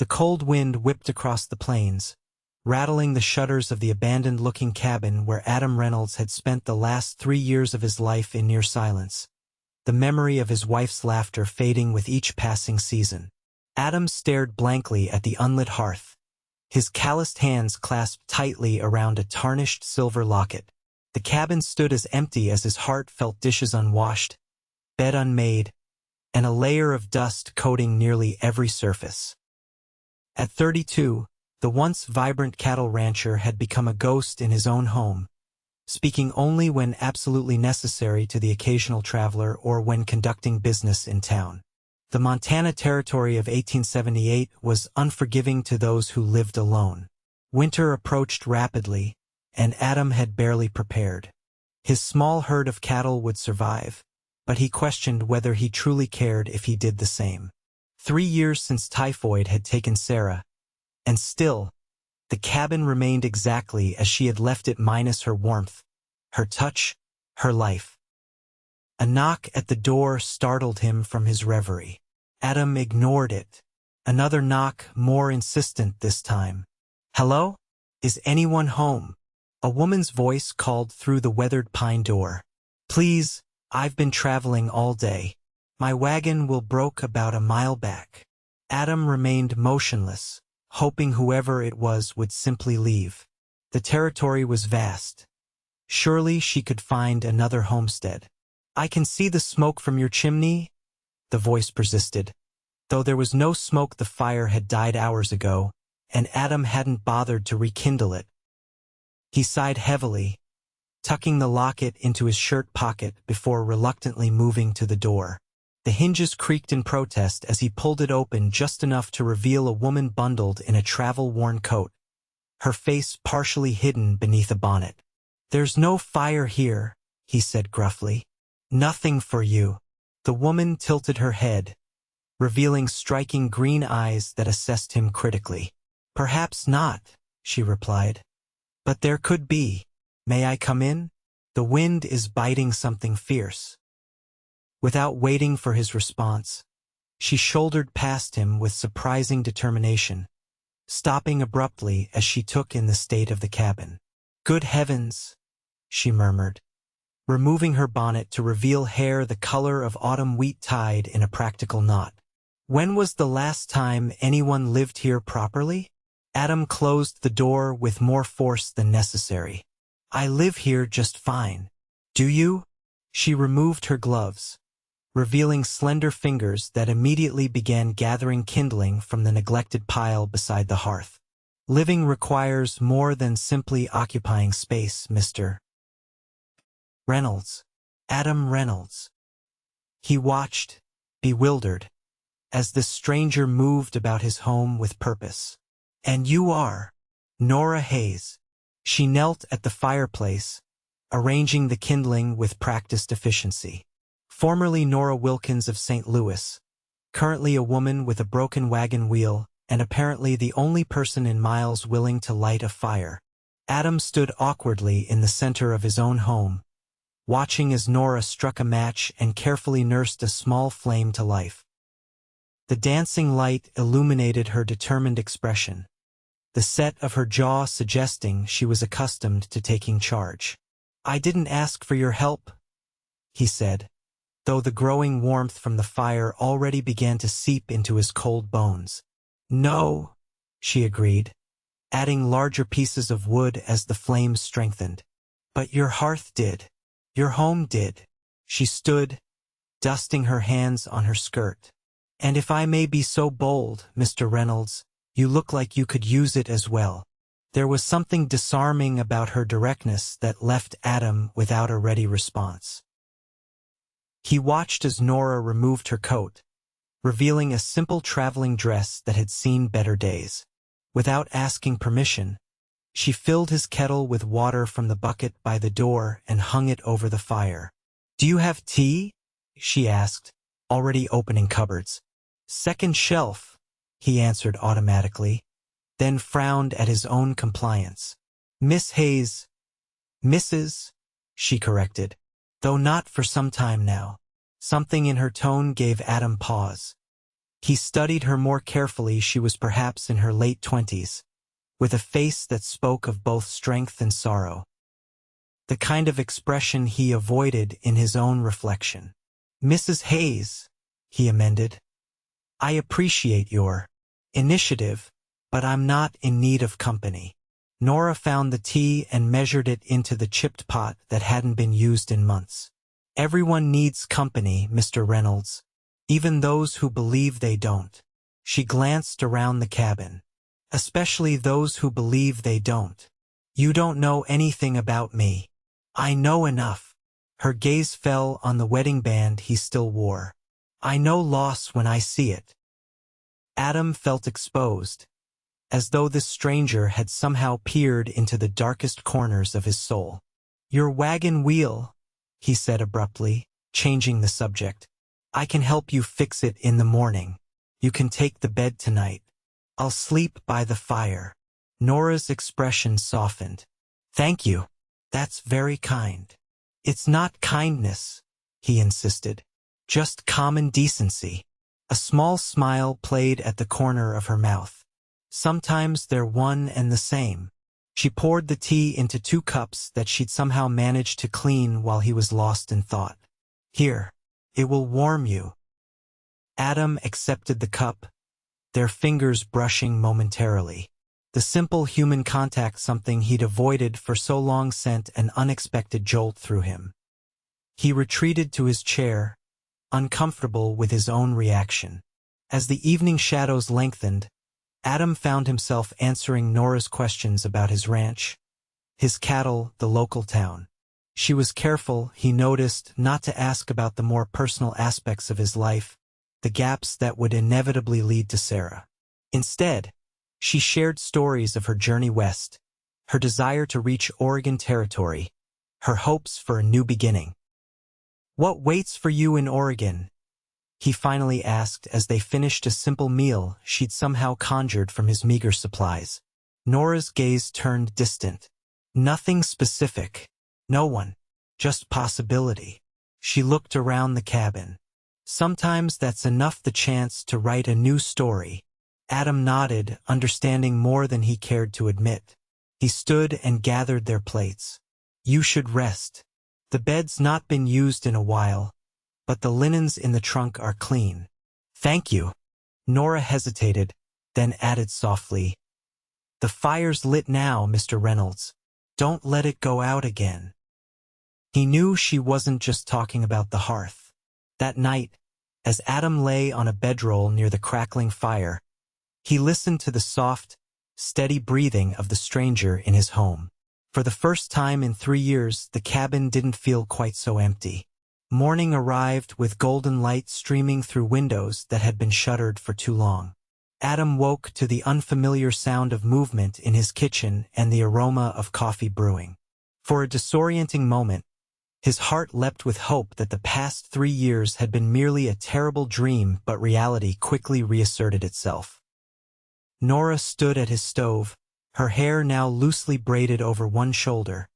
The cold wind whipped across the plains, rattling the shutters of the abandoned-looking cabin where Adam Reynolds had spent the last 3 years of his life in near silence, the memory of his wife's laughter fading with each passing season. Adam stared blankly at the unlit hearth, his calloused hands clasped tightly around a tarnished silver locket. The cabin stood as empty as his heart felt, dishes unwashed, bed unmade, and a layer of dust coating nearly every surface. At 32, the once vibrant cattle rancher had become a ghost in his own home, speaking only when absolutely necessary to the occasional traveler or when conducting business in town. The Montana Territory of 1878 was unforgiving to those who lived alone. Winter approached rapidly, and Adam had barely prepared. His small herd of cattle would survive, but he questioned whether he truly cared if he did the same. 3 years since typhoid had taken Sarah, and still, the cabin remained exactly as she had left it, minus her warmth, her touch, her life. A knock at the door startled him from his reverie. Adam ignored it. Another knock, more insistent this time. "Hello? Is anyone home?" A woman's voice called through the weathered pine door. "Please, I've been traveling all day. My wagon will broke about a mile back." Adam remained motionless, hoping whoever it was would simply leave. The territory was vast. Surely she could find another homestead. "I can see the smoke from your chimney," the voice persisted. Though there was no smoke, the fire had died hours ago, and Adam hadn't bothered to rekindle it. He sighed heavily, tucking the locket into his shirt pocket before reluctantly moving to the door. The hinges creaked in protest as he pulled it open just enough to reveal a woman bundled in a travel-worn coat, her face partially hidden beneath a bonnet. "There's no fire here," he said gruffly. "Nothing for you." The woman tilted her head, revealing striking green eyes that assessed him critically. "Perhaps not," she replied. "But there could be. May I come in? The wind is biting something fierce." Without waiting for his response, she shouldered past him with surprising determination, stopping abruptly as she took in the state of the cabin. "Good heavens," she murmured, removing her bonnet to reveal hair the color of autumn wheat tied in a practical knot. "When was the last time anyone lived here properly?" Adam closed the door with more force than necessary. "I live here just fine." "Do you?" She removed her gloves, revealing slender fingers that immediately began gathering kindling from the neglected pile beside the hearth. "Living requires more than simply occupying space, Mr. Reynolds. Adam Reynolds." He watched, bewildered, as this stranger moved about his home with purpose. "And you are Nora Hayes." She knelt at the fireplace, arranging the kindling with practiced efficiency. "Formerly Nora Wilkins of St. Louis, currently a woman with a broken wagon wheel, and apparently the only person in miles willing to light a fire." Adam stood awkwardly in the center of his own home, watching as Nora struck a match and carefully nursed a small flame to life. The dancing light illuminated her determined expression, the set of her jaw suggesting she was accustomed to taking charge. "I didn't ask for your help," he said, though the growing warmth from the fire already began to seep into his cold bones. "No," she agreed, adding larger pieces of wood as the flames strengthened. "But your hearth did. Your home did." She stood, dusting her hands on her skirt. "And if I may be so bold, Mr. Reynolds, you look like you could use it as well." There was something disarming about her directness that left Adam without a ready response. He watched as Nora removed her coat, revealing a simple traveling dress that had seen better days. Without asking permission, she filled his kettle with water from the bucket by the door and hung it over the fire. "Do you have tea?" she asked, already opening cupboards. "Second shelf," he answered automatically, then frowned at his own compliance. "Miss Hayes." "Mrs." she corrected, though not for some time now. Something in her tone gave Adam pause. He studied her more carefully. She was perhaps in her late 20s, with a face that spoke of both strength and sorrow. The kind of expression he avoided in his own reflection. "Mrs. Hayes," he amended, "I appreciate your initiative, but I'm not in need of company." Nora found the tea and measured it into the chipped pot that hadn't been used in months. "Everyone needs company, Mr. Reynolds, even those who believe they don't." She glanced around the cabin. "Especially those who believe they don't. You don't know anything about me." "I know enough." Her gaze fell on the wedding band he still wore. "I know loss when I see it." Adam felt exposed, as though this stranger had somehow peered into the darkest corners of his soul. "Your wagon wheel," he said abruptly, changing the subject. "I can help you fix it in the morning. You can take the bed tonight. I'll sleep by the fire." Nora's expression softened. "Thank you. That's very kind." "It's not kindness," he insisted. "Just common decency." A small smile played at the corner of her mouth. "Sometimes they're one and the same." She poured the tea into 2 cups that she'd somehow managed to clean while he was lost in thought. "Here, it will warm you." Adam accepted the cup, their fingers brushing momentarily. The simple human contact, something he'd avoided for so long, sent an unexpected jolt through him. He retreated to his chair, uncomfortable with his own reaction. As the evening shadows lengthened, Adam found himself answering Nora's questions about his ranch, his cattle, the local town. She was careful, he noticed, not to ask about the more personal aspects of his life, the gaps that would inevitably lead to Sarah. Instead, she shared stories of her journey west, her desire to reach Oregon territory, her hopes for a new beginning. "What waits for you in Oregon?" he finally asked as they finished a simple meal she'd somehow conjured from his meager supplies. Nora's gaze turned distant. "Nothing specific. No one. Just possibility." She looked around the cabin. "Sometimes that's enough, the chance to write a new story." Adam nodded, understanding more than he cared to admit. He stood and gathered their plates. "You should rest. The bed's not been used in a while, but the linens in the trunk are clean." "Thank you." Nora hesitated, then added softly, "The fire's lit now, Mr. Reynolds. Don't let it go out again." He knew she wasn't just talking about the hearth. That night, as Adam lay on a bedroll near the crackling fire, he listened to the soft, steady breathing of the stranger in his home. For the first time in 3 years, the cabin didn't feel quite so empty. Morning arrived with golden light streaming through windows that had been shuttered for too long. Adam woke to the unfamiliar sound of movement in his kitchen and the aroma of coffee brewing. For a disorienting moment, his heart leapt with hope that the past 3 years had been merely a terrible dream, but reality quickly reasserted itself. Nora stood at his stove, her hair now loosely braided over one shoulder,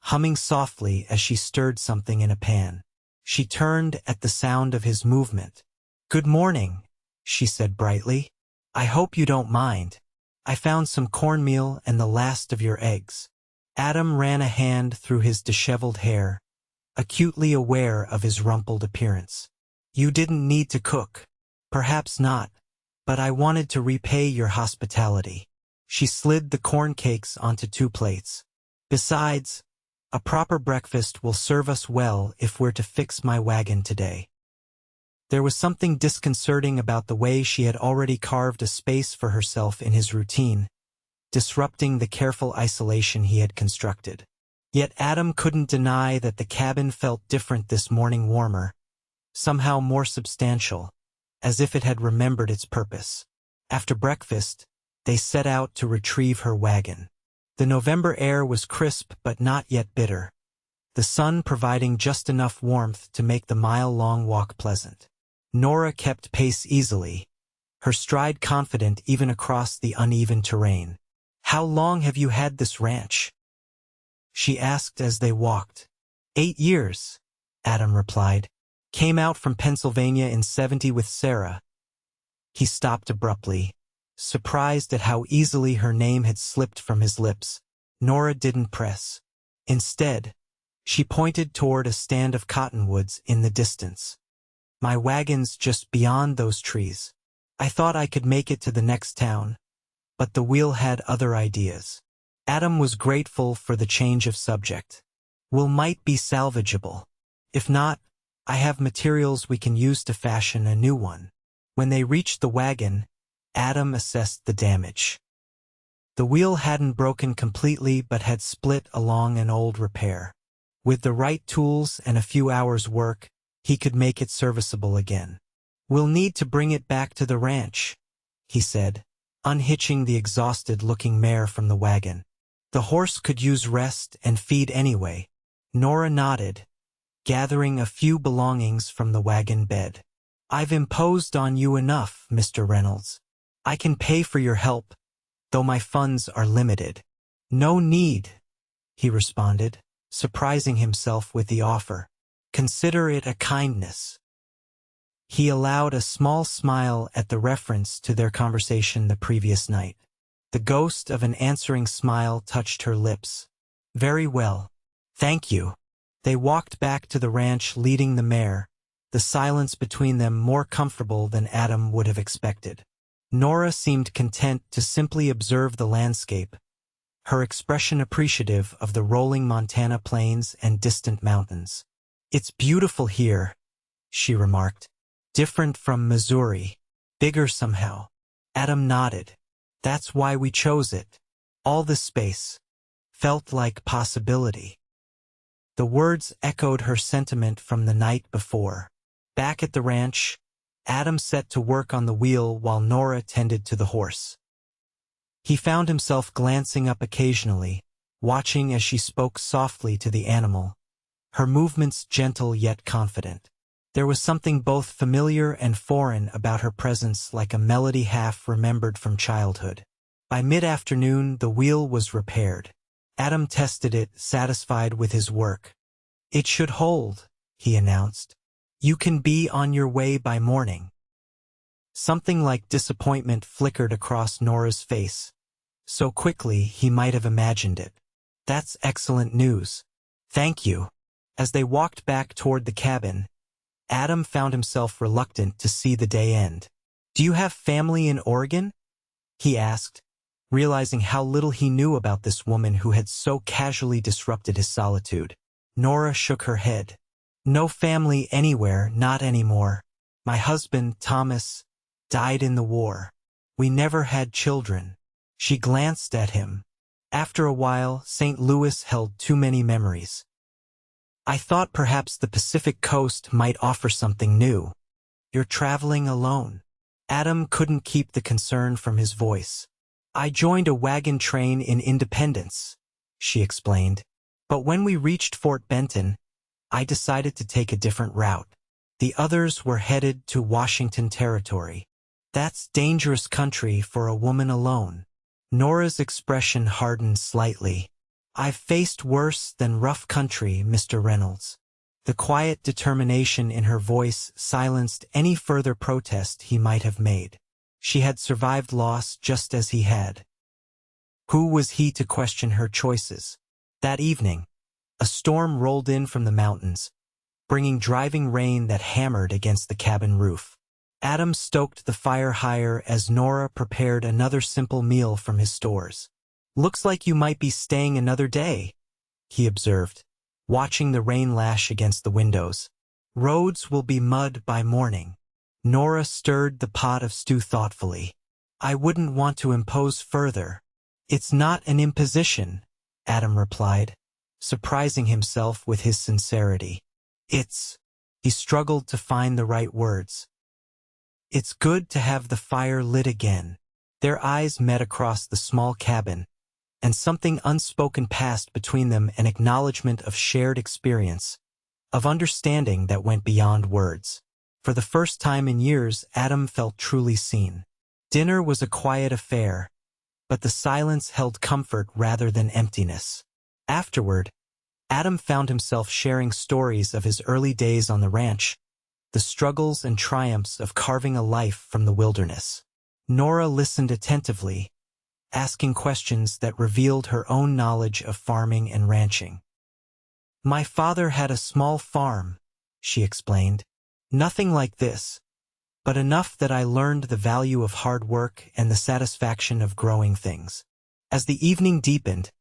humming softly as she stirred something in a pan. She turned at the sound of his movement. "Good morning," she said brightly. "I hope you don't mind. I found some cornmeal and the last of your eggs." Adam ran a hand through his disheveled hair, acutely aware of his rumpled appearance. "You didn't need to cook." "Perhaps not, but I wanted to repay your hospitality." She slid the corn cakes onto 2 plates. "Besides, a proper breakfast will serve us well if we're to fix my wagon today." There was something disconcerting about the way she had already carved a space for herself in his routine, disrupting the careful isolation he had constructed. Yet Adam couldn't deny that the cabin felt different this morning, warmer, somehow more substantial, as if it had remembered its purpose. After breakfast, they set out to retrieve her wagon. The November air was crisp but not yet bitter, the sun providing just enough warmth to make the mile-long walk pleasant. Nora kept pace easily, her stride confident even across the uneven terrain. "How long have you had this ranch?" she asked as they walked. 8 years, Adam replied. "Came out from Pennsylvania in '70 with Sarah." He stopped abruptly, surprised at how easily her name had slipped from his lips. Nora didn't press. Instead, she pointed toward a stand of cottonwoods in the distance. My wagon's just beyond those trees. I thought I could make it to the next town, but the wheel had other ideas. Adam was grateful for the change of subject. Will might be salvageable. If not, I have materials we can use to fashion a new one. When they reached the wagon, Adam assessed the damage. The wheel hadn't broken completely but had split along an old repair. With the right tools and a few hours' work, he could make it serviceable again. We'll need to bring it back to the ranch, he said, unhitching the exhausted-looking mare from the wagon. The horse could use rest and feed anyway. Nora nodded, gathering a few belongings from the wagon bed. I've imposed on you enough, Mr. Reynolds. I can pay for your help, though my funds are limited. No need, he responded, surprising himself with the offer. Consider it a kindness. He allowed a small smile at the reference to their conversation the previous night. The ghost of an answering smile touched her lips. Very well. Thank you. They walked back to the ranch leading the mare, the silence between them more comfortable than Adam would have expected. Nora seemed content to simply observe the landscape, her expression appreciative of the rolling Montana plains and distant mountains. It's beautiful here, she remarked. Different from Missouri. Bigger somehow. Adam nodded. That's why we chose it. All this space felt like possibility. The words echoed her sentiment from the night before. Back at the ranch, Adam set to work on the wheel while Nora tended to the horse. He found himself glancing up occasionally, watching as she spoke softly to the animal, her movements gentle yet confident. There was something both familiar and foreign about her presence, like a melody half remembered from childhood. By mid-afternoon, the wheel was repaired. Adam tested it, satisfied with his work. It should hold, he announced. You can be on your way by morning. Something like disappointment flickered across Nora's face. So quickly he might have imagined it. That's excellent news. Thank you. As they walked back toward the cabin, Adam found himself reluctant to see the day end. Do you have family in Oregon? He asked, realizing how little he knew about this woman who had so casually disrupted his solitude. Nora shook her head. No family anywhere, not anymore. My husband, Thomas, died in the war. We never had children. She glanced at him. After a while, St. Louis held too many memories. I thought perhaps the Pacific Coast might offer something new. You're traveling alone. Adam couldn't keep the concern from his voice. I joined a wagon train in Independence, she explained. But when we reached Fort Benton, I decided to take a different route. The others were headed to Washington Territory. That's dangerous country for a woman alone. Nora's expression hardened slightly. I've faced worse than rough country, Mr. Reynolds. The quiet determination in her voice silenced any further protest he might have made. She had survived loss just as he had. Who was he to question her choices? That evening, a storm rolled in from the mountains, bringing driving rain that hammered against the cabin roof. Adam stoked the fire higher as Nora prepared another simple meal from his stores. Looks like you might be staying another day, he observed, watching the rain lash against the windows. Roads will be mud by morning. Nora stirred the pot of stew thoughtfully. I wouldn't want to impose further. It's not an imposition, Adam replied, surprising himself with his sincerity. He struggled to find the right words. It's good to have the fire lit again. Their eyes met across the small cabin, and something unspoken passed between them, an acknowledgement of shared experience, of understanding that went beyond words. For the first time in years, Adam felt truly seen. Dinner was a quiet affair, but the silence held comfort rather than emptiness. Afterward, Adam found himself sharing stories of his early days on the ranch, the struggles and triumphs of carving a life from the wilderness. Nora listened attentively, asking questions that revealed her own knowledge of farming and ranching. "My father had a small farm," she explained. "Nothing like this, but enough that I learned the value of hard work and the satisfaction of growing things." As the evening deepened,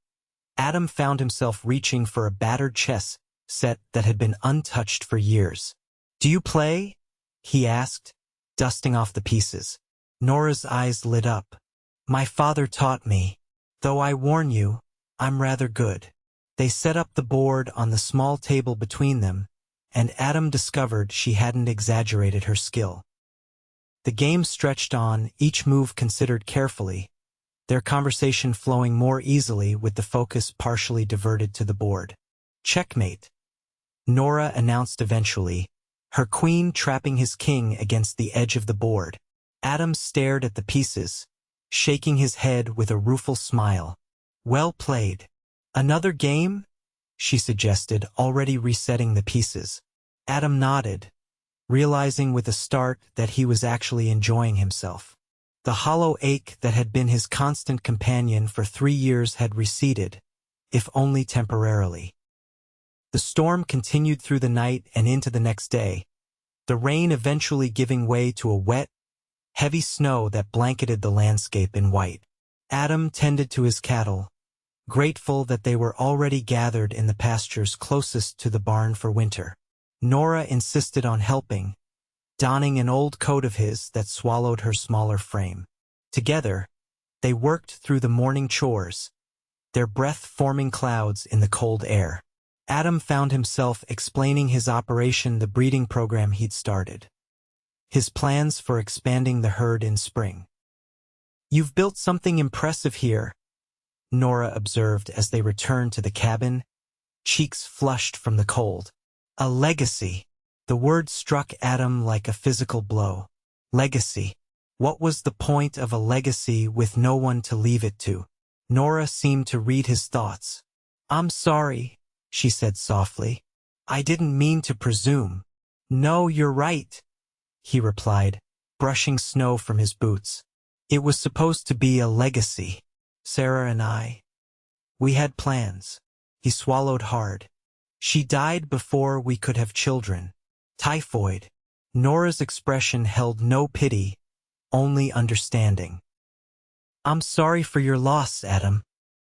Adam found himself reaching for a battered chess set that had been untouched for years. "Do you play?" he asked, dusting off the pieces. Nora's eyes lit up. "My father taught me, though I warn you, I'm rather good." They set up the board on the small table between them, and Adam discovered she hadn't exaggerated her skill. The game stretched on, each move considered carefully, their conversation flowing more easily with the focus partially diverted to the board. "Checkmate," Nora announced eventually, her queen trapping his king against the edge of the board. Adam stared at the pieces, shaking his head with a rueful smile. "Well played." "Another game?" she suggested, already resetting the pieces. Adam nodded, realizing with a start that he was actually enjoying himself. The hollow ache that had been his constant companion for 3 years had receded, if only temporarily. The storm continued through the night and into the next day, the rain eventually giving way to a wet, heavy snow that blanketed the landscape in white. Adam tended to his cattle, grateful that they were already gathered in the pastures closest to the barn for winter. Nora insisted on helping, donning an old coat of his that swallowed her smaller frame. Together, they worked through the morning chores, their breath forming clouds in the cold air. Adam found himself explaining his operation, the breeding program he'd started, his plans for expanding the herd in spring. "You've built something impressive here," Nora observed as they returned to the cabin, cheeks flushed from the cold. "A legacy." The word struck Adam like a physical blow. Legacy. What was the point of a legacy with no one to leave it to? Nora seemed to read his thoughts. "I'm sorry," she said softly. "I didn't mean to presume." "No, you're right," he replied, brushing snow from his boots. "It was supposed to be a legacy. Sarah and we had plans." He swallowed hard. "She died before we could have children. Typhoid." Nora's expression held no pity, only understanding. "I'm sorry for your loss, Adam."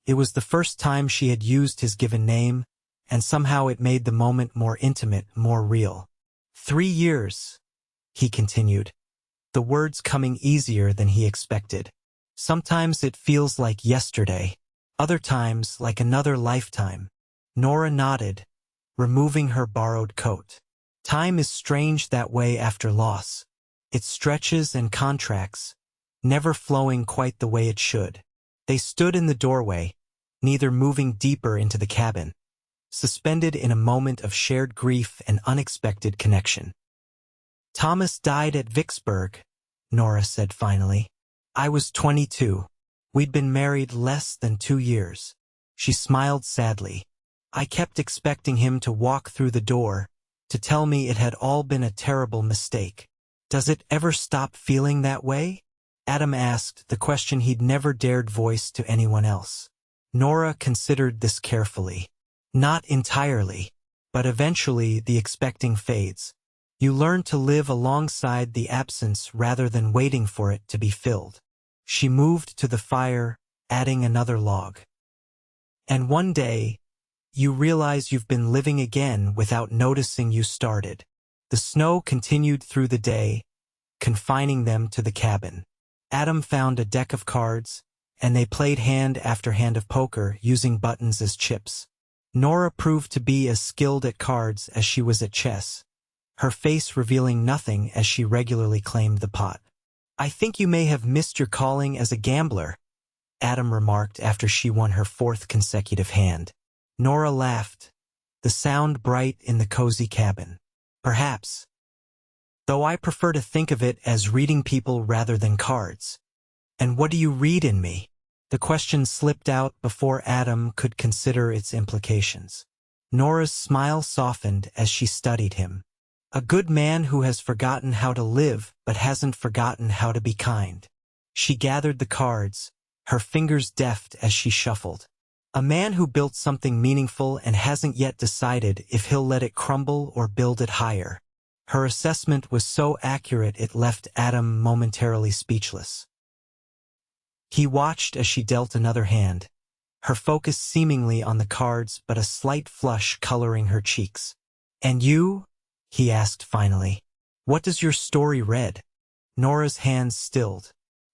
It was the first time she had used his given name, and somehow it made the moment more intimate, more real. 3 years, he continued, the words coming easier than he expected. "Sometimes it feels like yesterday, other times like another lifetime." Nora nodded, removing her borrowed coat. "Time is strange that way after loss. It stretches and contracts, never flowing quite the way it should." They stood in the doorway, neither moving deeper into the cabin, suspended in a moment of shared grief and unexpected connection. "Thomas died at Vicksburg," Nora said finally. "I was 22. We'd been married less than 2 years." She smiled sadly. "I kept expecting him to walk through the door, to tell me it had all been a terrible mistake." "Does it ever stop feeling that way?" Adam asked, the question he'd never dared voice to anyone else. Nora considered this carefully. "Not entirely, but eventually the expecting fades. You learn to live alongside the absence rather than waiting for it to be filled." She moved to the fire, adding another log. "And one day, you realize you've been living again without noticing you started." The snow continued through the day, confining them to the cabin. Adam found a deck of cards, and they played hand after hand of poker, using buttons as chips. Nora proved to be as skilled at cards as she was at chess, her face revealing nothing as she regularly claimed the pot. "I think you may have missed your calling as a gambler," Adam remarked after she won her 4th consecutive hand. Nora laughed, the sound bright in the cozy cabin. "Perhaps. Though I prefer to think of it as reading people rather than cards." "And what do you read in me?" The question slipped out before Adam could consider its implications. Nora's smile softened as she studied him. A good man who has forgotten how to live but hasn't forgotten how to be kind. She gathered the cards, her fingers deft as she shuffled. A man who built something meaningful and hasn't yet decided if he'll let it crumble or build it higher. Her assessment was so accurate it left Adam momentarily speechless. He watched as she dealt another hand, her focus seemingly on the cards but a slight flush coloring her cheeks. "And you?" he asked finally. "What does your story read?" Nora's hands stilled.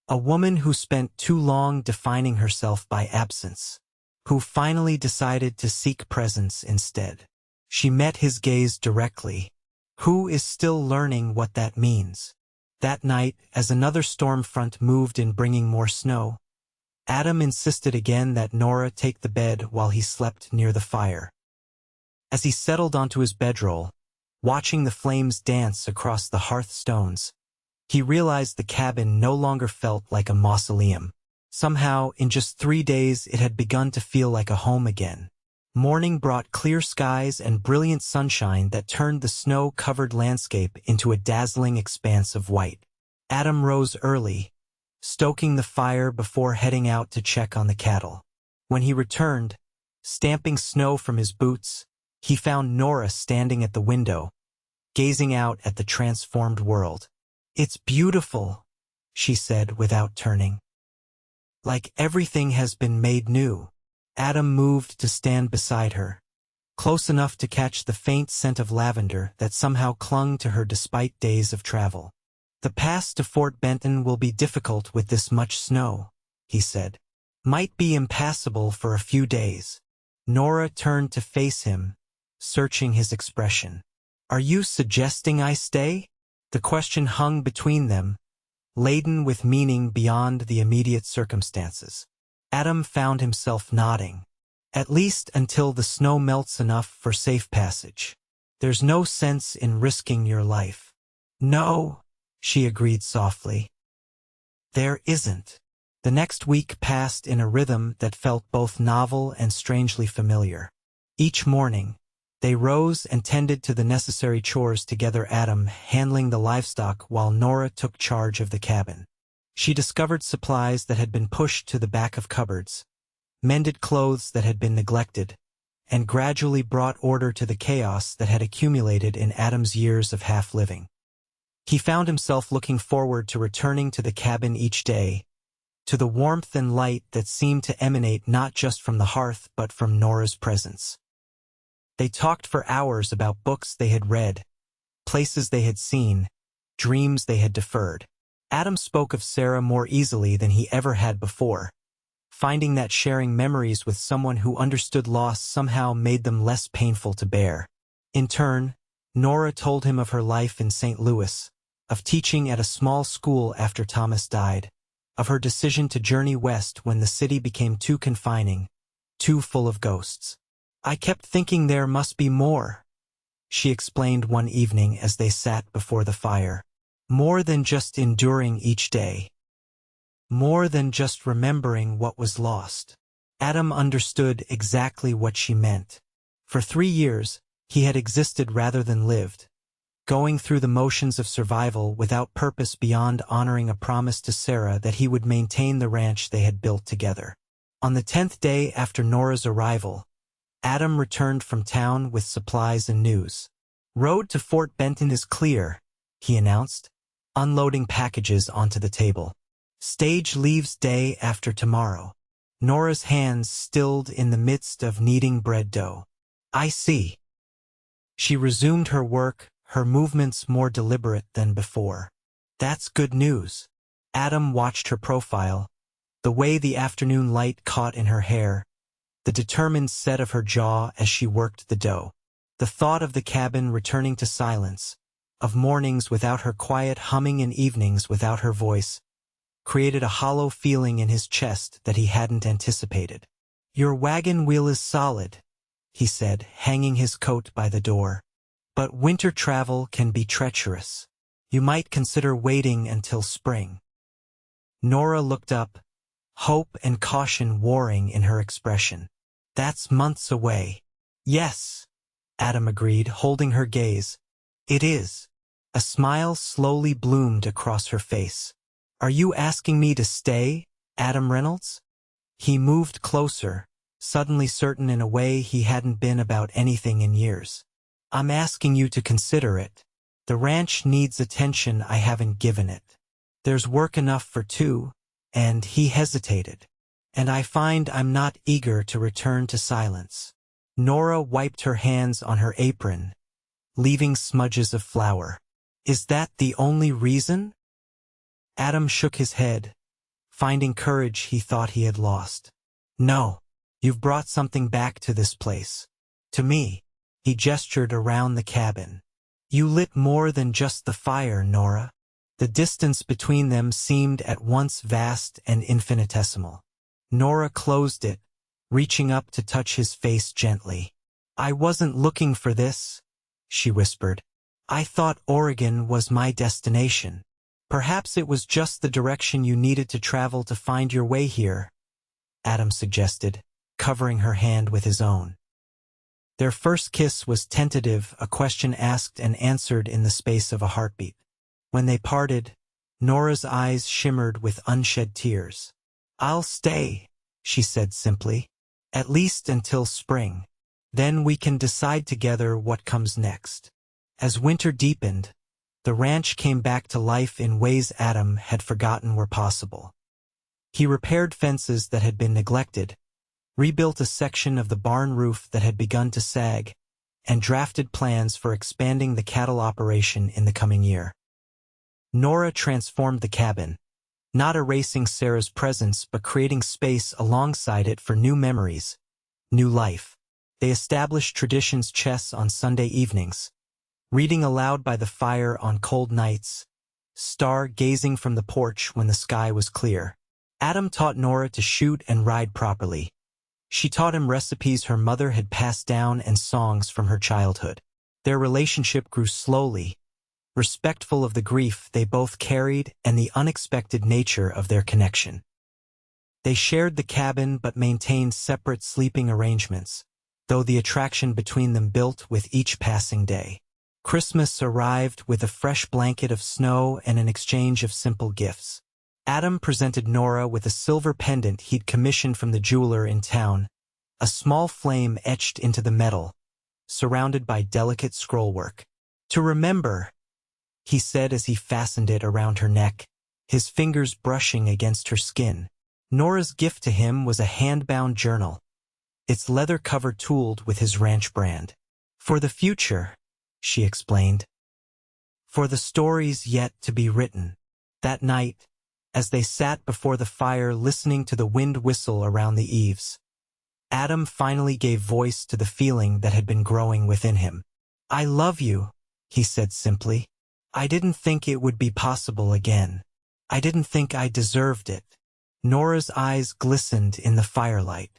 A woman who spent too long defining herself by absence, who finally decided to seek presence instead. She met his gaze directly. Who is still learning what that means? That night, as another storm front moved in bringing more snow, Adam insisted again that Nora take the bed while he slept near the fire. As he settled onto his bedroll, watching the flames dance across the hearthstones, he realized the cabin no longer felt like a mausoleum. Somehow, in just 3 days, it had begun to feel like a home again. Morning brought clear skies and brilliant sunshine that turned the snow-covered landscape into a dazzling expanse of white. Adam rose early, stoking the fire before heading out to check on the cattle. When he returned, stamping snow from his boots, he found Nora standing at the window, gazing out at the transformed world. "It's beautiful," she said without turning. "Like everything has been made new." Adam moved to stand beside her, close enough to catch the faint scent of lavender that somehow clung to her despite days of travel. "The pass to Fort Benton will be difficult with this much snow," he said. "Might be impassable for a few days." Nora turned to face him, searching his expression. "Are you suggesting I stay?" The question hung between them, laden with meaning beyond the immediate circumstances. Adam found himself nodding. "At least until the snow melts enough for safe passage. There's no sense in risking your life." "No," she agreed softly. "There isn't." The next week passed in a rhythm that felt both novel and strangely familiar. Each morning, they rose and tended to the necessary chores together, Adam handling the livestock while Nora took charge of the cabin. She discovered supplies that had been pushed to the back of cupboards, mended clothes that had been neglected, and gradually brought order to the chaos that had accumulated in Adam's years of half-living. He found himself looking forward to returning to the cabin each day, to the warmth and light that seemed to emanate not just from the hearth but from Nora's presence. They talked for hours about books they had read, places they had seen, dreams they had deferred. Adam spoke of Sarah more easily than he ever had before, finding that sharing memories with someone who understood loss somehow made them less painful to bear. In turn, Nora told him of her life in St. Louis, of teaching at a small school after Thomas died, of her decision to journey west when the city became too confining, too full of ghosts. "I kept thinking there must be more," she explained one evening as they sat before the fire. "More than just enduring each day. More than just remembering what was lost." Adam understood exactly what she meant. For 3 years, he had existed rather than lived, going through the motions of survival without purpose beyond honoring a promise to Sarah that he would maintain the ranch they had built together. On the 10th day after Nora's arrival, Adam returned from town with supplies and news. "Road to Fort Benton is clear," he announced, unloading packages onto the table. "Stage leaves day after tomorrow." Nora's hands stilled in the midst of kneading bread dough. "I see." She resumed her work, her movements more deliberate than before. "That's good news." Adam watched her profile, the way the afternoon light caught in her hair, the determined set of her jaw as she worked the dough. The thought of the cabin returning to silence, of mornings without her quiet humming and evenings without her voice, created a hollow feeling in his chest that he hadn't anticipated. "Your wagon wheel is solid," he said, hanging his coat by the door. "But winter travel can be treacherous. You might consider waiting until spring." Nora looked up, hope and caution warring in her expression. "That's months away." "Yes," Adam agreed, holding her gaze, It is. A smile slowly bloomed across her face. Are you asking me to stay, Adam Reynolds? He moved closer, suddenly certain in a way he hadn't been about anything in years. I'm asking you to consider it. The ranch needs attention I haven't given it. There's work enough for two, and he hesitated. And I find I'm not eager to return to silence. Nora wiped her hands on her apron, leaving smudges of flour. Is that the only reason? Adam shook his head, finding courage he thought he had lost. No, you've brought something back to this place. To me. He gestured around the cabin. You lit more than just the fire, Nora. The distance between them seemed at once vast and infinitesimal. Nora closed it, reaching up to touch his face gently. I wasn't looking for this, she whispered. I thought Oregon was my destination. Perhaps it was just the direction you needed to travel to find your way here, Adam suggested, covering her hand with his own. Their first kiss was tentative, a question asked and answered in the space of a heartbeat. When they parted, Nora's eyes shimmered with unshed tears. I'll stay, she said simply, at least until spring. Then we can decide together what comes next. As winter deepened, the ranch came back to life in ways Adam had forgotten were possible. He repaired fences that had been neglected, rebuilt a section of the barn roof that had begun to sag, and drafted plans for expanding the cattle operation in the coming year. Nora transformed the cabin, not erasing Sarah's presence but creating space alongside it for new memories, new life. They established traditions: chess on Sunday evenings, reading aloud by the fire on cold nights, star-gazing from the porch when the sky was clear. Adam taught Nora to shoot and ride properly. She taught him recipes her mother had passed down and songs from her childhood. Their relationship grew slowly, respectful of the grief they both carried and the unexpected nature of their connection. They shared the cabin but maintained separate sleeping arrangements, though the attraction between them built with each passing day. Christmas arrived with a fresh blanket of snow and an exchange of simple gifts. Adam presented Nora with a silver pendant he'd commissioned from the jeweler in town, a small flame etched into the metal, surrounded by delicate scrollwork. To remember, he said as he fastened it around her neck, his fingers brushing against her skin. Nora's gift to him was a hand-bound journal, its leather cover tooled with his ranch brand. For the future, she explained. For the stories yet to be written. That night, as they sat before the fire listening to the wind whistle around the eaves, Adam finally gave voice to the feeling that had been growing within him. I love you, he said simply. I didn't think it would be possible again. I didn't think I deserved it. Nora's eyes glistened in the firelight.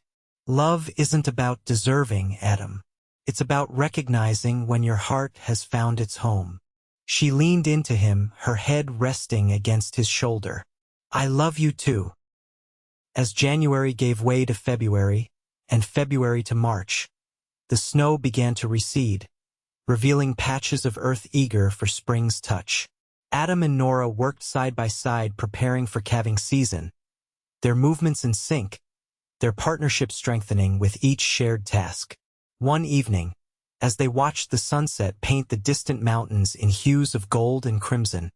Love isn't about deserving, Adam. It's about recognizing when your heart has found its home. She leaned into him, her head resting against his shoulder. I love you too. As January gave way to February, and February to March, the snow began to recede, revealing patches of earth eager for spring's touch. Adam and Nora worked side by side preparing for calving season, their movements in sync, their partnership strengthening with each shared task. One evening, as they watched the sunset paint the distant mountains in hues of gold and crimson,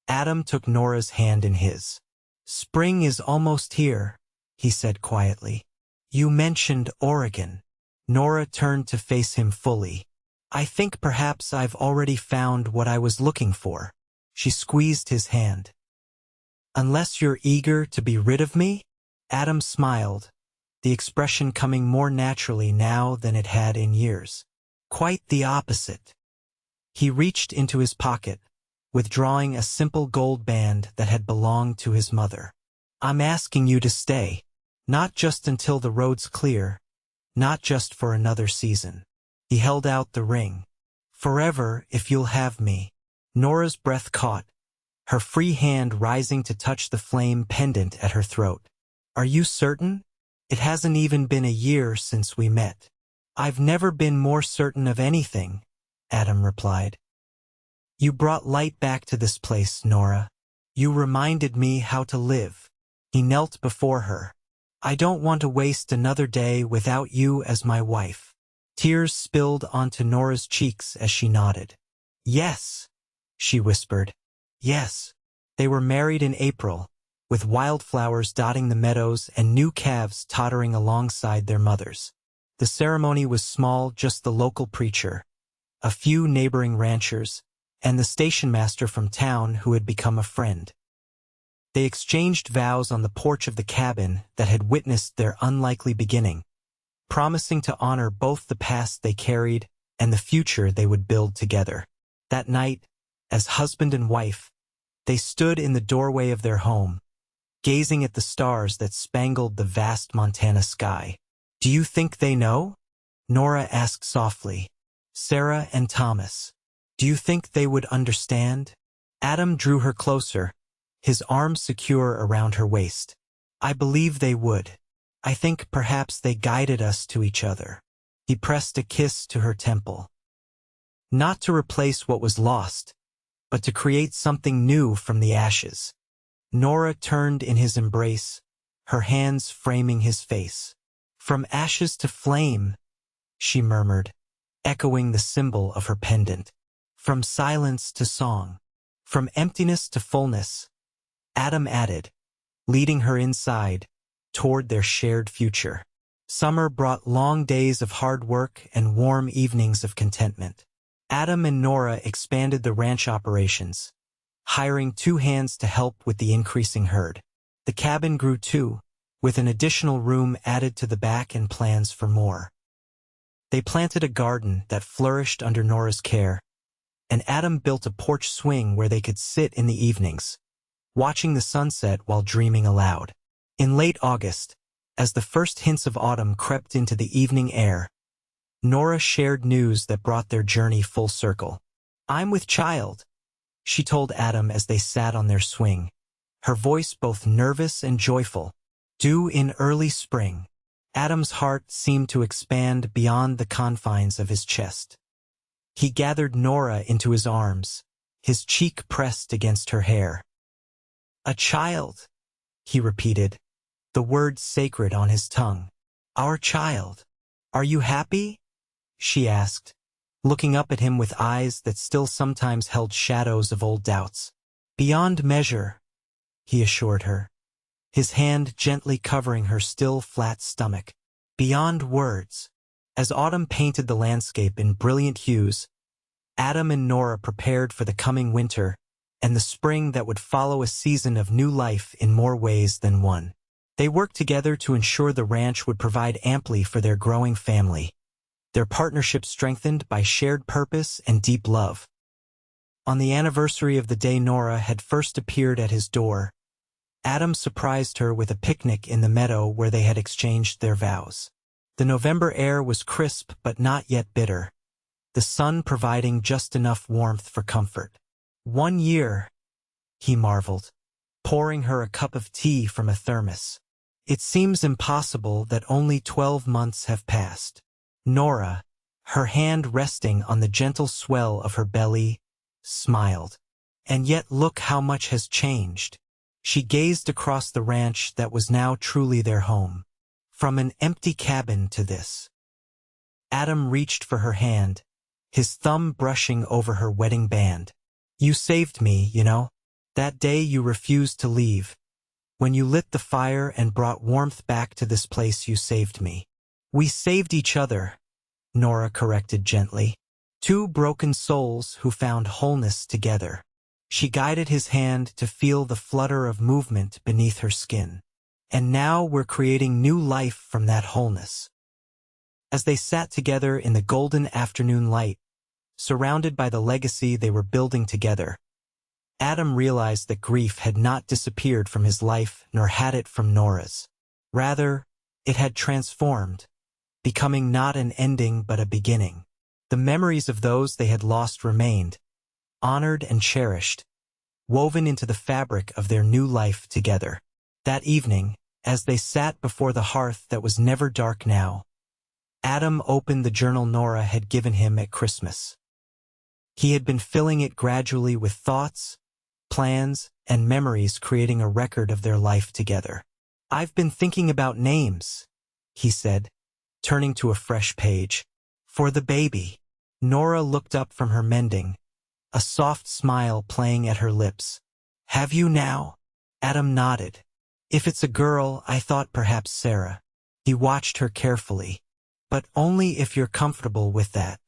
Adam took Nora's hand in his. Spring is almost here, he said quietly. You mentioned Oregon. Nora turned to face him fully. I think perhaps I've already found what I was looking for. She squeezed his hand. Unless you're eager to be rid of me? Adam smiled, the expression coming more naturally now than it had in years. Quite the opposite. He reached into his pocket, withdrawing a simple gold band that had belonged to his mother. I'm asking you to stay, not just until the road's clear, not just for another season. He held out the ring. Forever, if you'll have me. Nora's breath caught, her free hand rising to touch the flame pendant at her throat. Are you certain? It hasn't even been a year since we met. I've never been more certain of anything, Adam replied. You brought light back to this place, Nora. You reminded me how to live. He knelt before her. I don't want to waste another day without you as my wife. Tears spilled onto Nora's cheeks as she nodded. Yes, she whispered. Yes. They were married in April, with wildflowers dotting the meadows and new calves tottering alongside their mothers. The ceremony was small, just the local preacher, a few neighboring ranchers, and the station master from town who had become a friend. They exchanged vows on the porch of the cabin that had witnessed their unlikely beginning, promising to honor both the past they carried and the future they would build together. That night, as husband and wife, they stood in the doorway of their home, gazing at the stars that spangled the vast Montana sky. Do you think they know? Nora asked softly. Sarah and Thomas. Do you think they would understand? Adam drew her closer, his arms secure around her waist. I believe they would. I think perhaps they guided us to each other. He pressed a kiss to her temple. Not to replace what was lost, but to create something new from the ashes. Nora turned in his embrace, her hands framing his face. From ashes to flame, she murmured, echoing the symbol of her pendant. From silence to song, from emptiness to fullness, Adam added, leading her inside, toward their shared future. Summer brought long days of hard work and warm evenings of contentment. Adam and Nora expanded the ranch operations, hiring 2 hands to help with the increasing herd. The cabin grew too, with an additional room added to the back and plans for more. They planted a garden that flourished under Nora's care, and Adam built a porch swing where they could sit in the evenings, watching the sunset while dreaming aloud. In late August, as the first hints of autumn crept into the evening air, Nora shared news that brought their journey full circle. I'm with child, she told Adam as they sat on their swing, her voice both nervous and joyful. Due in early spring. Adam's heart seemed to expand beyond the confines of his chest. He gathered Nora into his arms, his cheek pressed against her hair. A child, he repeated, the word sacred on his tongue. Our child. Are you happy? She asked, looking up at him with eyes that still sometimes held shadows of old doubts. Beyond measure, he assured her, his hand gently covering her still flat stomach. Beyond words. As autumn painted the landscape in brilliant hues, Adam and Nora prepared for the coming winter and the spring that would follow, a season of new life in more ways than one. They worked together to ensure the ranch would provide amply for their growing family, their partnership strengthened by shared purpose and deep love. On the anniversary of the day Nora had first appeared at his door, Adam surprised her with a picnic in the meadow where they had exchanged their vows. The November air was crisp but not yet bitter, the sun providing just enough warmth for comfort. 1 year, he marveled, pouring her a cup of tea from a thermos. It seems impossible that only 12 months have passed. Nora, her hand resting on the gentle swell of her belly, smiled. And yet look how much has changed. She gazed across the ranch that was now truly their home. From an empty cabin to this. Adam reached for her hand, his thumb brushing over her wedding band. You saved me, you know. That day you refused to leave. When you lit the fire and brought warmth back to this place, you saved me. We saved each other, Nora corrected gently. 2 broken souls who found wholeness together. She guided his hand to feel the flutter of movement beneath her skin. And now we're creating new life from that wholeness. As they sat together in the golden afternoon light, surrounded by the legacy they were building together, Adam realized that grief had not disappeared from his life, nor had it from Nora's. Rather, it had transformed, becoming not an ending but a beginning. The memories of those they had lost remained, honored and cherished, woven into the fabric of their new life together. That evening, as they sat before the hearth that was never dark now, Adam opened the journal Nora had given him at Christmas. He had been filling it gradually with thoughts, plans, and memories, creating a record of their life together. "I've been thinking about names," he said, turning to a fresh page. "For the baby." Nora looked up from her mending, a soft smile playing at her lips. "Have you now?" Adam nodded. "If it's a girl, I thought perhaps Sarah." He watched her carefully. "But only if you're comfortable with that."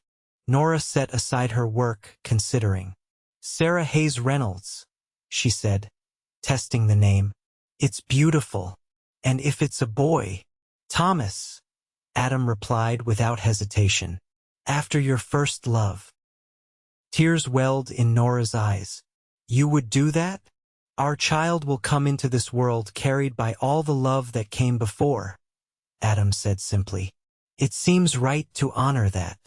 Nora set aside her work, considering. "Sarah Hayes Reynolds," she said, testing the name. "It's beautiful. And if it's a boy, Thomas," Adam replied without hesitation. "After your first love." Tears welled in Nora's eyes. "You would do that? Our child will come into this world carried by all the love that came before," Adam said simply. "It seems right to honor that."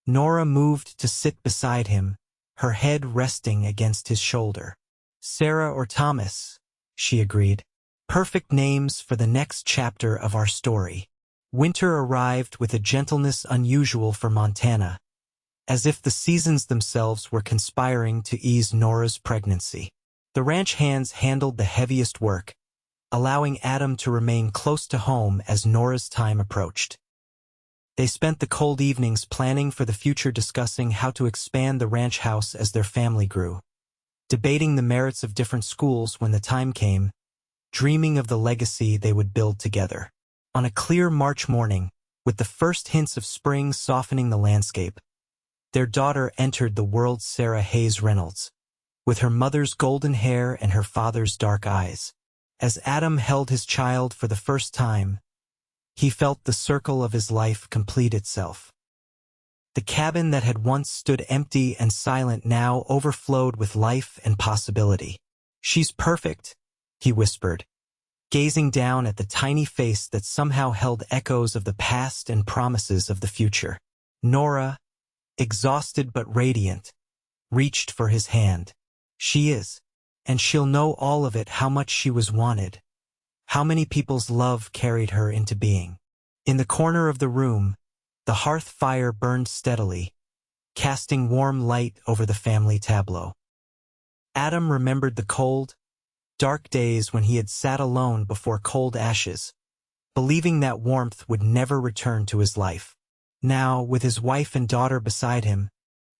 Nora moved to sit beside him, her head resting against his shoulder. "Sarah or Thomas," she agreed. "Perfect names for the next chapter of our story." Winter arrived with a gentleness unusual for Montana, as if the seasons themselves were conspiring to ease Nora's pregnancy. The ranch hands handled the heaviest work, allowing Adam to remain close to home as Nora's time approached. They spent the cold evenings planning for the future, discussing how to expand the ranch house as their family grew, debating the merits of different schools when the time came, dreaming of the legacy they would build together. On a clear March morning, with the first hints of spring softening the landscape, their daughter entered the world. Sarah Hayes Reynolds, with her mother's golden hair and her father's dark eyes. As Adam held his child for the first time, he felt the circle of his life complete itself. The cabin that had once stood empty and silent now overflowed with life and possibility. "She's perfect," he whispered, gazing down at the tiny face that somehow held echoes of the past and promises of the future. Nora, exhausted but radiant, reached for his hand. "She is, and she'll know all of it, how much she was wanted, how many people's love carried her into being." In the corner of the room, the hearth fire burned steadily, casting warm light over the family tableau. Adam remembered the cold, dark days when he had sat alone before cold ashes, believing that warmth would never return to his life. Now, with his wife and daughter beside him,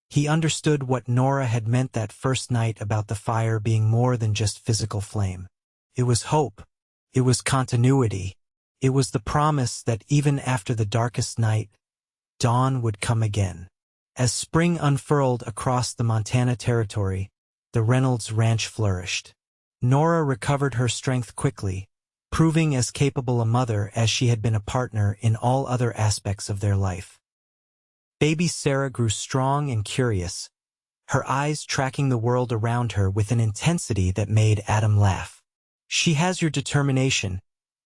he understood what Nora had meant that first night about the fire being more than just physical flame. It was hope. It was continuity. It was the promise that even after the darkest night, dawn would come again. As spring unfurled across the Montana territory, the Reynolds ranch flourished. Nora recovered her strength quickly, proving as capable a mother as she had been a partner in all other aspects of their life. Baby Sarah grew strong and curious, her eyes tracking the world around her with an intensity that made Adam laugh. "She has your determination,"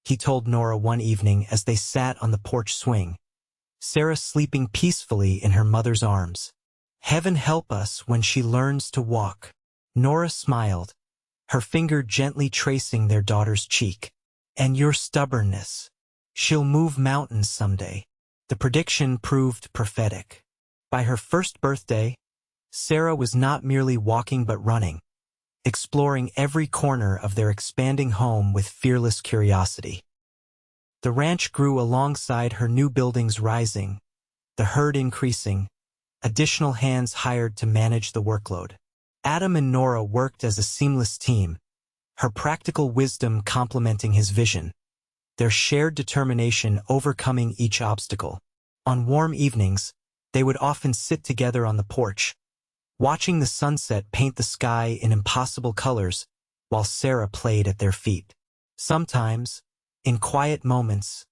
he told Nora one evening as they sat on the porch swing, Sarah sleeping peacefully in her mother's arms. "Heaven help us when she learns to walk." Nora smiled, her finger gently tracing their daughter's cheek. "And your stubbornness. She'll move mountains someday." The prediction proved prophetic. By her first birthday, Sarah was not merely walking but running, exploring every corner of their expanding home with fearless curiosity. The ranch grew alongside her, new buildings rising, the herd increasing, additional hands hired to manage the workload. Adam and Nora worked as a seamless team, her practical wisdom complementing his vision, their shared determination overcoming each obstacle. On warm evenings, they would often sit together on the porch, watching the sunset paint the sky in impossible colors while Sarah played at their feet. Sometimes, in quiet moments,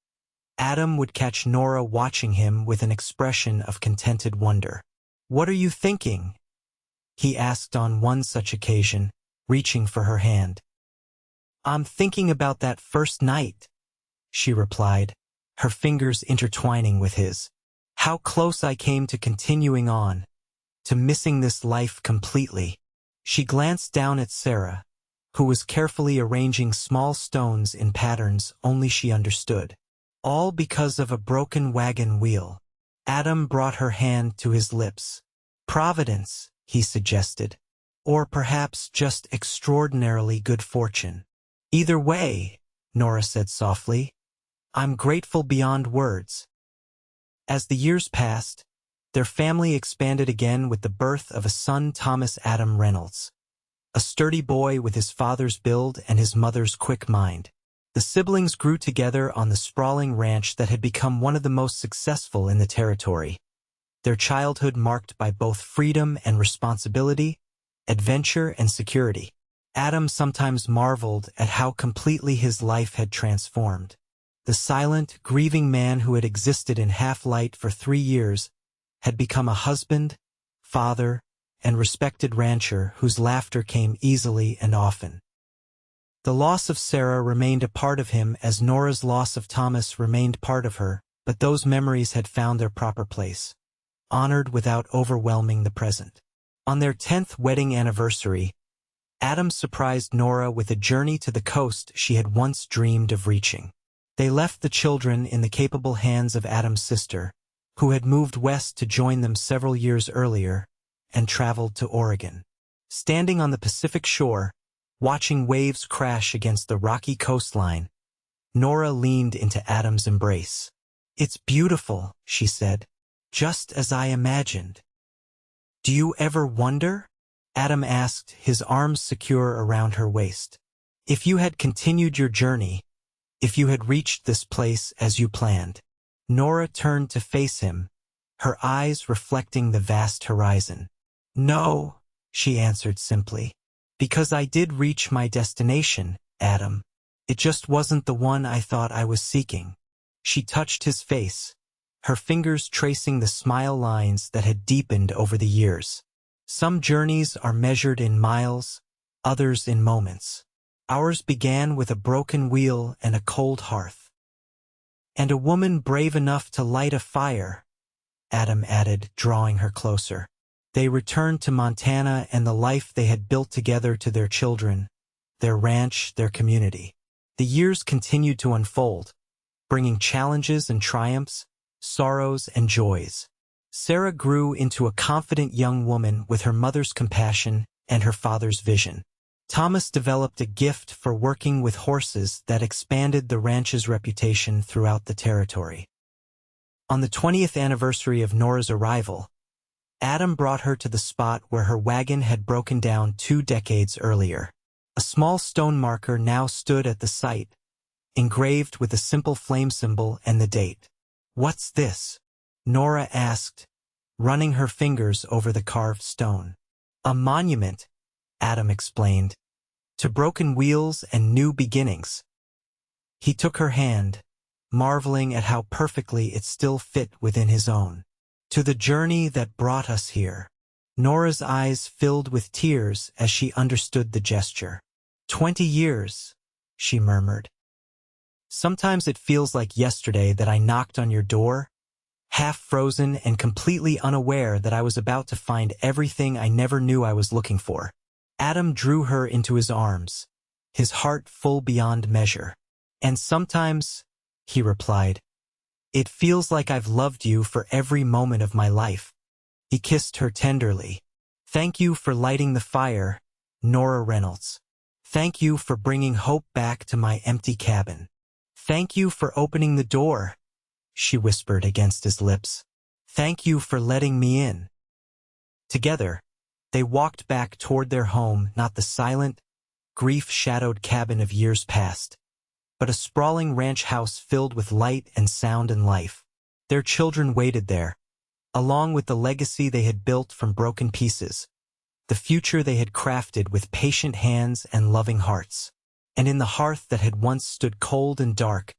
Adam would catch Nora watching him with an expression of contented wonder. "What are you thinking?" he asked on one such occasion, reaching for her hand. "I'm thinking about that first night," she replied, her fingers intertwining with his. "How close I came to continuing on, to missing this life completely." She glanced down at Sarah, who was carefully arranging small stones in patterns only she understood. "All because of a broken wagon wheel." Adam brought her hand to his lips. "Providence," he suggested. Or perhaps just extraordinarily good fortune. Either way, Nora said softly, I'm grateful beyond words. As the years passed, their family expanded again with the birth of a son, Thomas Adam Reynolds. A sturdy boy with his father's build and his mother's quick mind. The siblings grew together on the sprawling ranch that had become one of the most successful in the territory. Their childhood marked by both freedom and responsibility, adventure and security. Adam sometimes marveled at how completely his life had transformed. The silent, grieving man who had existed in half-light for 3 years had become a husband, father, and respected rancher whose laughter came easily and often. The loss of Sarah remained a part of him as Nora's loss of Thomas remained part of her, but those memories had found their proper place, honored without overwhelming the present. On their 10th wedding anniversary, Adam surprised Nora with a journey to the coast she had once dreamed of reaching. They left the children in the capable hands of Adam's sister, who had moved west to join them several years earlier, and traveled to Oregon. Standing on the Pacific shore, watching waves crash against the rocky coastline, Nora leaned into Adam's embrace. It's beautiful, she said, just as I imagined. Do you ever wonder? Adam asked, his arms secure around her waist. If you had continued your journey, if you had reached this place as you planned. Nora turned to face him, her eyes reflecting the vast horizon. No, she answered simply. Because I did reach my destination, Adam. It just wasn't the one I thought I was seeking. She touched his face, her fingers tracing the smile lines that had deepened over the years. Some journeys are measured in miles, others in moments. Ours began with a broken wheel and a cold hearth. And a woman brave enough to light a fire, Adam added, drawing her closer. They returned to Montana and the life they had built together to their children, their ranch, their community. The years continued to unfold, bringing challenges and triumphs, sorrows and joys. Sarah grew into a confident young woman with her mother's compassion and her father's vision. Thomas developed a gift for working with horses that expanded the ranch's reputation throughout the territory. On the 20th anniversary of Nora's arrival, Adam brought her to the spot where her wagon had broken down 2 decades earlier. A small stone marker now stood at the site, engraved with a simple flame symbol and the date. What's this? Nora asked, running her fingers over the carved stone. A monument, Adam explained, to broken wheels and new beginnings. He took her hand, marveling at how perfectly it still fit within his own. To the journey that brought us here. Nora's eyes filled with tears as she understood the gesture. 20 years, she murmured. Sometimes it feels like yesterday that I knocked on your door, half frozen and completely unaware that I was about to find everything I never knew I was looking for. Adam drew her into his arms, his heart full beyond measure. And sometimes, he replied, it feels like I've loved you for every moment of my life. He kissed her tenderly. Thank you for lighting the fire, Nora Reynolds. Thank you for bringing hope back to my empty cabin. Thank you for opening the door, she whispered against his lips. Thank you for letting me in. Together, they walked back toward their home, not the silent, grief-shadowed cabin of years past, but a sprawling ranch house filled with light and sound and life. Their children waited there, along with the legacy they had built from broken pieces, the future they had crafted with patient hands and loving hearts. And in the hearth that had once stood cold and dark,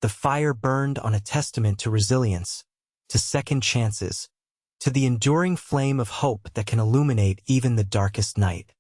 the fire burned on a testament to resilience, to second chances, to the enduring flame of hope that can illuminate even the darkest night.